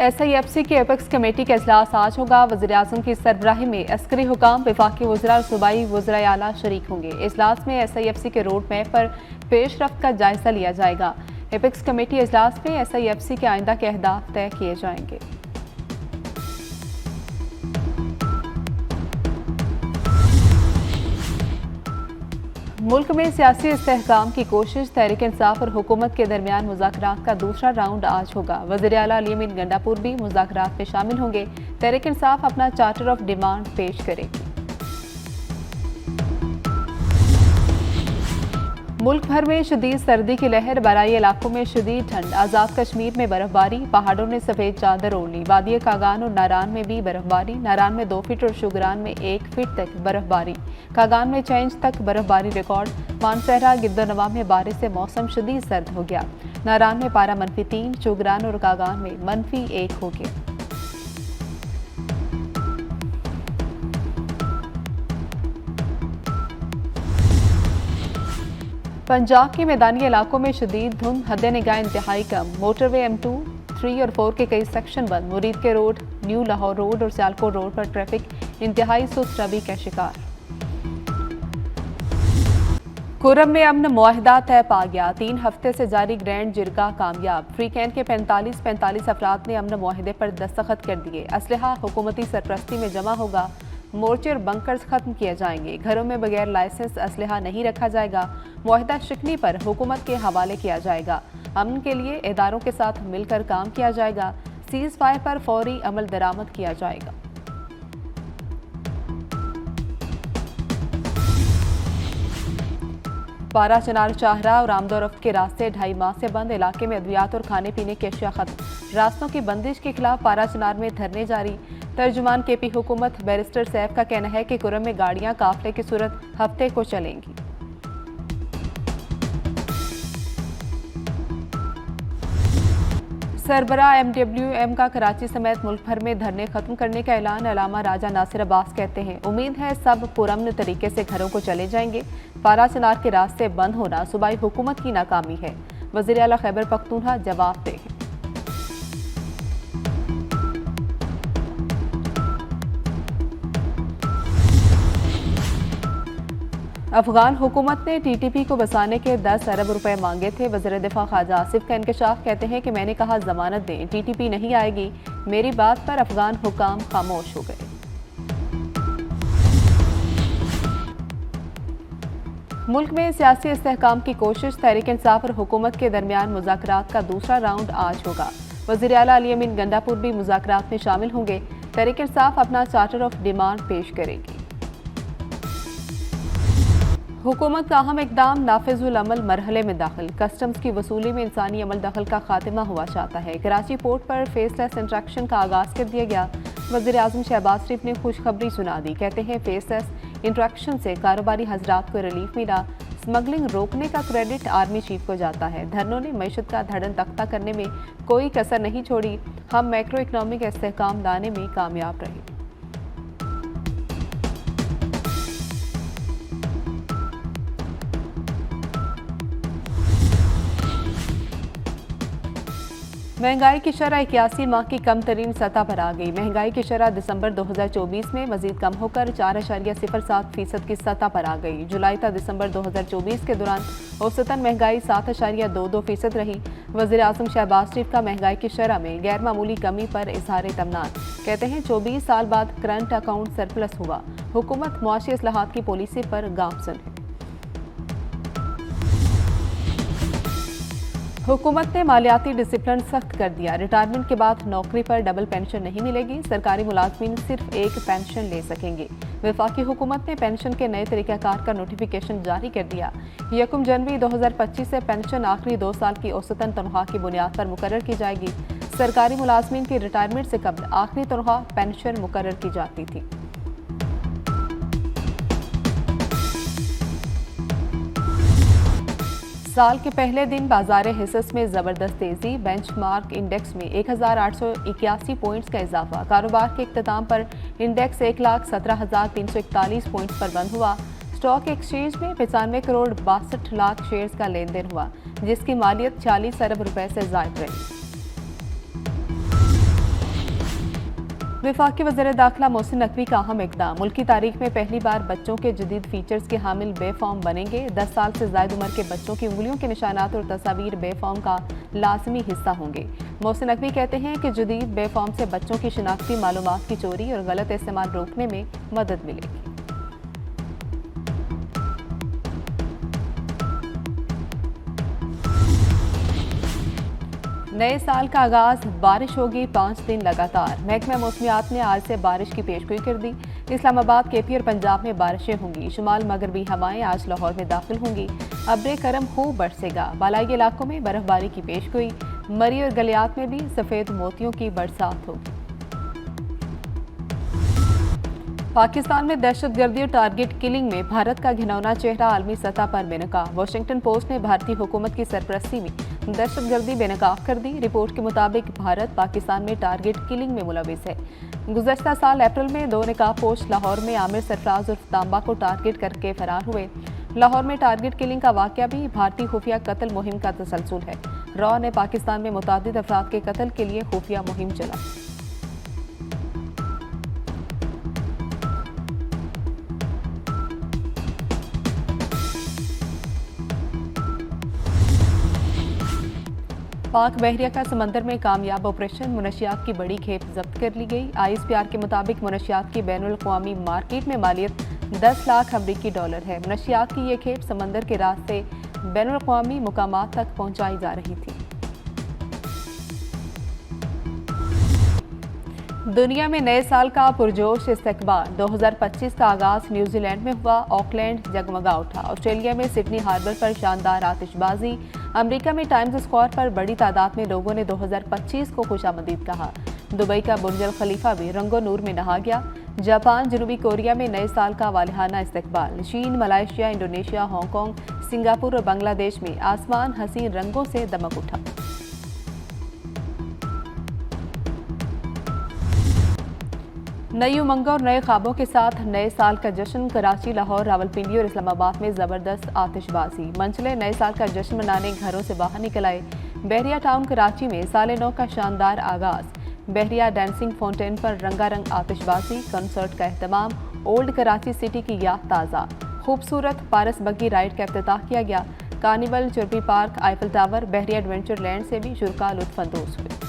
SIFC की apex committee का इजलास आज होगा। वज़ीर-ए-आज़म की सरबराही में अस्करी हुकाम, वफाकी वज़रा और सूबाई वज़राए आला शरीक होंगे। इजलास में SIFC के रोड मैप पर पेशरफ्त का जायजा लिया जाएगा। एपेक्स कमेटी इजलास में SIFC के आइंदा के अहदाफ तय किए जाएंगे। मुल्क में सियासी इस्तेहकाम की कोशिश, तहरीक इंसाफ और हुकूमत के दरमियान मुज़ाकरात का दूसरा राउंड आज होगा। वज़ीर आला अली अमीन गंडापुर भी मुज़ाकरात में शामिल होंगे। तहरीक इंसाफ अपना चार्टर ऑफ डिमांड पेश करेगी। मुल्क भर में शदीद सर्दी की लहर, बराई इलाकों में शदीद ठंड, आज़ाद कश्मीर में बर्फबारी, पहाड़ों ने सफ़ेद चादर ओढ़ ली। वादी कागान और नारान में भी बर्फबारी, नारान में 2 फीट और शुगरान में 1 फीट तक बर्फबारी, कागान में 6 इंच तक बर्फबारी रिकॉर्ड। मानसहरा गिद्दोनवा में बारिश से मौसम शदीद सर्द हो गया। नारान में पारा -3, शुगरान और कागान में -1 हो गया। पंजाब के मैदानी इलाकों में शदीद धुंध, हद निगाह इंतहाई कम। मोटरवे M2, 3 और 4 के कई सेक्शन बंद। मुरीद के रोड, न्यू लाहौर रोड और सियालकोट रोड पर ट्रैफिक इंतहाई सुस्त रवि का शिकार। कुरम में अमन मुआहिदा तय पा गया। 3 हफ्ते से जारी ग्रैंड जिरगा कामयाब। फ्री कैंट के 45 अफराद ने अमन मुआहिदे पर दस्तखत कर दिए। असलहा हुकूमती सरपरस्ती में जमा होगा। मोर्चे और बंकर्स खत्म किए जाएंगे। घरों में बगैर लाइसेंस असलहा नहीं रखा जाएगा। मुआहिदा शिकनी पर हुकूमत के हवाले किया जाएगा। अमन के लिए इदारों के साथ मिलकर काम किया जाएगा। सीज फायर पर फौरी अमल दरामद किया जाएगा। पारा चनार चाहरा और आमदोरफ्त के रास्ते 2.5 माह से बंद। इलाके में अद्वियात और खाने पीने की अशिया खत्म। रास्तों की बंदिश के खिलाफ पारा चनार में धरने जारी। तर्जुमान KP हुकूमत बैरिस्टर सैफ का कहना है कि कुरम में गाड़ियां काफले की सूरत हफ्ते को चलेंगी। सरबराह MWM का कराची समेत मुल्क भर में धरने खत्म करने का ऐलान। अलामा राजा नासिर अब्बास कहते हैं, उम्मीद है सब पुरअमन तरीके से घरों को चले जाएंगे। पारा चनार के रास्ते बंद होना सूबाई हुकूमत की नाकामी है। वज़ीर आला खैबर पख्तूनख्वा जवाब दे। अफगान हुकूमत ने TTP को बसाने के 10 अरब रुपए मांगे थे। वज़ीर दिफा ख्वाजा आसिफ का इंकशाफ, कहते हैं कि मैंने कहा जमानत दें, TTP नहीं आएगी। मेरी बात पर अफगान हुकाम खामोश हो गए। मुल्क में सियासी इस्तेहकाम की कोशिश, तहरीक इंसाफ और हुकूमत के दरमियान मुज़ाकरात का दूसरा राउंड आज होगा। वज़ीर आला अली अमीन गंडापुर भी मुज़ाकरात में शामिल होंगे। तहरीक इंसाफ अपना चार्टर ऑफ डिमांड पेश करेगी। हुकूमत का अहम इकदाम, नाफिजुल अमल मरहले में दाखिल। कस्टम्स की वसूली में इंसानी अमल दखल का खात्मा हुआ चाहता है। कराची पोर्ट पर फेसलेस इंट्रैक्शन का आगाज कर दिया गया। वज़ीर-ए-आज़म शहबाज शरीफ ने खुशखबरी सुना दी। कहते हैं फेसलेस इंट्रैक्शन से कारोबारी हजरात को रिलीफ मिला। स्मगलिंग रोकने का क्रेडिट आर्मी चीफ को जाता है। धरनों ने मईशत का धड़न तख्ता करने में कोई कसर नहीं छोड़ी। हम मैक्रो इकनॉमिक इस्तेहकाम लाने में कामयाब रहे। महंगाई की शरह 81 माह की कम तरीन सतह पर आ गई। महंगाई की शरह दिसंबर 2024 में मजीद कम होकर 4.07% की सतह पर आ गई। जुलाई तक दिसंबर 2024 के दौरान औसतन महंगाई 7.22% रही। वज़ीर आज़म शहबाज शरीफ का महंगाई की शरह में गैर मामूली कमी पर इजहार तमन्नान। कहते हैं 24 साल बाद करंट अकाउंट सरप्लस हुआ। हुकूमत मुआशी इस्लाहात की पॉलिसी पर गामजन है। हुकूमत ने मालियाती डिसिप्लिन सख्त कर दिया। रिटायरमेंट के बाद नौकरी पर डबल पेंशन नहीं मिलेगी। सरकारी मुलाजमीन सिर्फ एक पेंशन ले सकेंगे। वफाकी हुकूमत ने पेंशन के नए तरीकाकार का नोटिफिकेशन जारी कर दिया। 1 जनवरी 2025 से पेंशन आखिरी 2 साल की औसतन तनख्वाह की बुनियाद पर मुकर्रर की जाएगी। सरकारी मुलाजमीन की रिटायरमेंट से कबल आखिरी तनख्वाह पेंशन मुकर्रर की जाती थी। साल के पहले दिन बाजार हिस्स में जबरदस्त तेजी। बेंचमार्क इंडेक्स में 1881 पॉइंट्स का इजाफा। कारोबार के इख्तिताम पर इंडेक्स 1,17,341 पॉइंट्स पर बंद हुआ। स्टॉक एक्सचेंज में 95 करोड़ 62 लाख शेयर्स का लेन देन हुआ, जिसकी मालियत 40 अरब रुपए से जायद रही। वफाकी वज़ीर दाखिला मोहसिन नकवी का अहम इक़दाम। मुल्की तारीख में पहली बार बच्चों के जदीद फीचर्स के हामिल बे फॉर्म बनेंगे। 10 साल से ज़ायद उम्र के बच्चों की उंगलियों के निशानात और तस्वीर बे फॉर्म का लाजमी हिस्सा होंगे। मोहसिन नकवी कहते हैं कि जदीद बे फॉर्म से बच्चों की शिनाख्ती मालूमात की चोरी और गलत इस्तेमाल रोकने में मदद मिलेगी। नए साल का आगाज बारिश होगी 5 दिन लगातार। महकमा मौसमियात ने आज से बारिश की पेशगोई कर दी। इस्लामाबाद, केपी और पंजाब में बारिशें होंगी। शुमाल मगरबी हवाएं आज लाहौर में दाखिल होंगी। अब्रे करम खूब बरसेगा। बालाई इलाकों में बर्फबारी की पेशगोई। मरी और गलियात में भी सफ़ेद मोतियों की बरसात होगी। पाकिस्तान में दहशतगर्दी और टारगेट किलिंग में भारत का घिनौना चेहरा आलमी सतह पर बेनकाब। वाशिंगटन पोस्ट ने भारतीय हुकूमत की सरपरस्ती में दहशतगर्दी बेनकाब कर दी। रिपोर्ट के मुताबिक भारत पाकिस्तान में टारगेट किलिंग में मुलविस है। गुज़श्ता साल अप्रैल में 2 नकाबपोश लाहौर में आमिर सरफराज और तांबा को टारगेट करके फरार हुए। लाहौर में टारगेट किलिंग का वाक़या भी भारतीय खुफिया कत्ल मुहिम का तसलसल है। रॉ ने पाकिस्तान में मुतादिद अफराद के कत्ल के लिए खुफिया मुहिम चलाई। पाक बहरिया का समंदर में कामयाब ऑपरेशन। मुनशियात की बड़ी खेप जब्त कर ली गई। ISPR के मुताबिक मुनशियात की बैनुल अक़वामी मार्केट में मालियत 10 लाख अमरीकी डॉलर है। मुनशियात की ये खेप समंदर के रास्ते बैनुल अक़वामी मुकामात तक पहुंचाई जा रही थी। दुनिया में नए साल का पुरजोश इस्तकबाल। 2025 का आगाज न्यूजीलैंड में हुआ। ऑकलैंड जगमगा उठा। ऑस्ट्रेलिया में सिडनी हार्बर पर शानदार आतिशबाजी। अमेरिका में टाइम्स स्क्वायर पर बड़ी तादाद में लोगों ने 2025 को खुशामदीद कहा। दुबई का बुर्ज अल खलीफा भी रंगो नूर में नहा गया। जापान, जनूबी कोरिया में नए साल का वालिहाना इस्तकबाल। चीन, मलेशिया, इंडोनेशिया, हांगकांग, सिंगापुर और बांग्लादेश में आसमान हसीन रंगों से दमक उठा। नई उमंगों और नए ख्वाबों के साथ नए साल का जश्न। कराची, लाहौर, रावलपिंडी और इस्लामाबाद में जबरदस्त आतिशबाजी। मंचले नए साल का जश्न मनाने घरों से बाहर निकल आए। बहरिया टाउन कराची में साल नौ का शानदार आगाज। बहरिया डांसिंग फाउंटेन पर रंगारंग आतिशबाजी। कंसर्ट का एहतमाम। ओल्ड कराची सिटी की याद ताज़ा। खूबसूरत पारस बग्गी राइड का इफ्तिताह किया गया। Carnival, Churpi park, Eiffel tower, Bahria adventure land से भी शुरका लुत्फानंदोज हुए।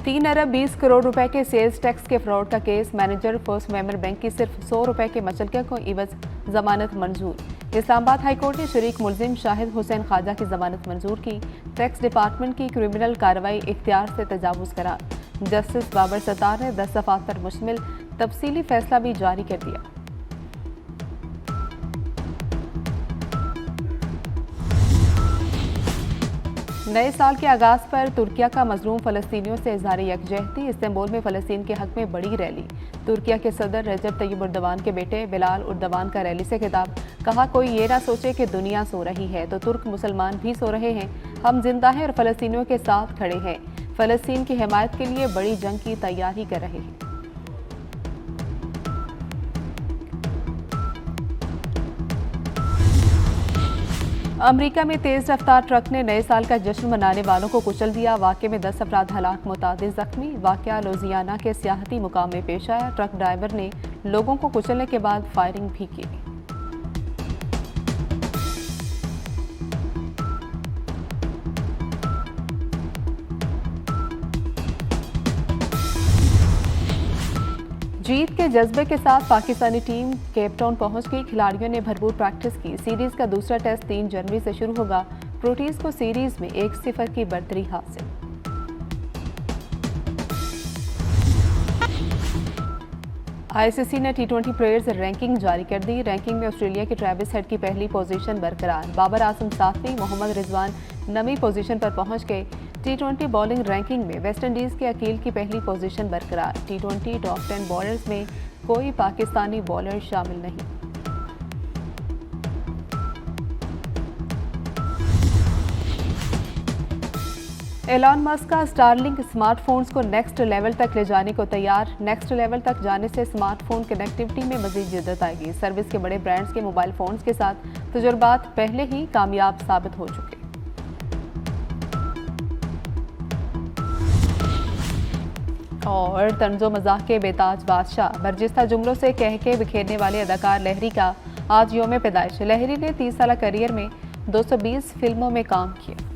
$3 अरब 20 करोड़ रुपए के सेल्स टैक्स के फ्रॉड का केस। मैनेजर फर्स्ट मेमर बैंक की सिर्फ 100 रुपए के मचलके को इवज जमानत मंजूर। इस्लामाबाद हाईकोर्ट ने शरीक मुलजिम शाहिद हुसैन ख्वाजा की जमानत मंजूर की। टैक्स डिपार्टमेंट की क्रिमिनल कार्रवाई इख्तियार से तजावुज करार। जस्टिस बाबर सत्तार ने 10 सफ़ात पर मुश्तमिल तफसीली फैसला भी जारी कर दिया। नए साल के आगाज पर तुर्किया का मजलूम फ़लस्तीनियों से इजहार यकजहती। इस्तांबुल में फ़लस्तीन के हक में बड़ी रैली। तुर्किया के सदर रजब तय्यब उर्दवान के बेटे बिलाल उर्दवान का रैली से खिताब। कहा, कोई ये ना सोचे कि दुनिया सो रही है तो तुर्क मुसलमान भी सो रहे हैं। हम जिंदा हैं और फ़लस्तीनियों के साथ खड़े हैं। फ़लस्तीन की हिमायत के लिए बड़ी जंग की तैयारी कर रहे हैं। अमेरिका में तेज रफ्तार ट्रक ने नए साल का जश्न मनाने वालों को कुचल दिया। वाक़े में 10 अफराद हलाक, मुतादिद जख्मी। वाक़या लुजियाना के सियाहती मुकाम में पेश आया। ट्रक ड्राइवर ने लोगों को कुचलने के बाद फायरिंग भी की। जीत के जज्बे के साथ पाकिस्तानी टीम केप टाउन पहुंच गई। खिलाड़ियों ने भरपूर प्रैक्टिस की। सीरीज का दूसरा टेस्ट 3 जनवरी से शुरू होगा। प्रोटीज को सीरीज में 1-0 की बढ़तरी हासिल। ICC ने T20 प्लेयर्स रैंकिंग जारी कर दी। रैंकिंग में ऑस्ट्रेलिया के ट्रेविस हेड की पहली पोजीशन बरकरार। बाबर आजम 7वीं, मोहम्मद रिजवान 9वीं पोजीशन पर पहुंच गए। T20 बॉलिंग रैंकिंग में वेस्टइंडीज के अकील की पहली पोजीशन बरकरार। T20 टॉप 10 बॉलर्स में कोई पाकिस्तानी बॉलर शामिल नहीं। एलॉन मस्क का स्टारलिंक स्मार्टफोन्स को नेक्स्ट लेवल तक ले जाने को तैयार। नेक्स्ट लेवल तक जाने से स्मार्टफोन कनेक्टिविटी में मजीद जिद्दत आएगी। सर्विस के बड़े ब्रांड्स के मोबाइल फोन्स के साथ तजुर्बात पहले ही कामयाब साबित हो चुके। और तंजो मजाक के बेताज बादशाह बर्जिस्ता जुमलों से कह के बिखेरने वाले अदाकार लहरी का आज योम पैदाइश। लहरी ने 30 साल करियर में 220 फिल्मों में काम किया।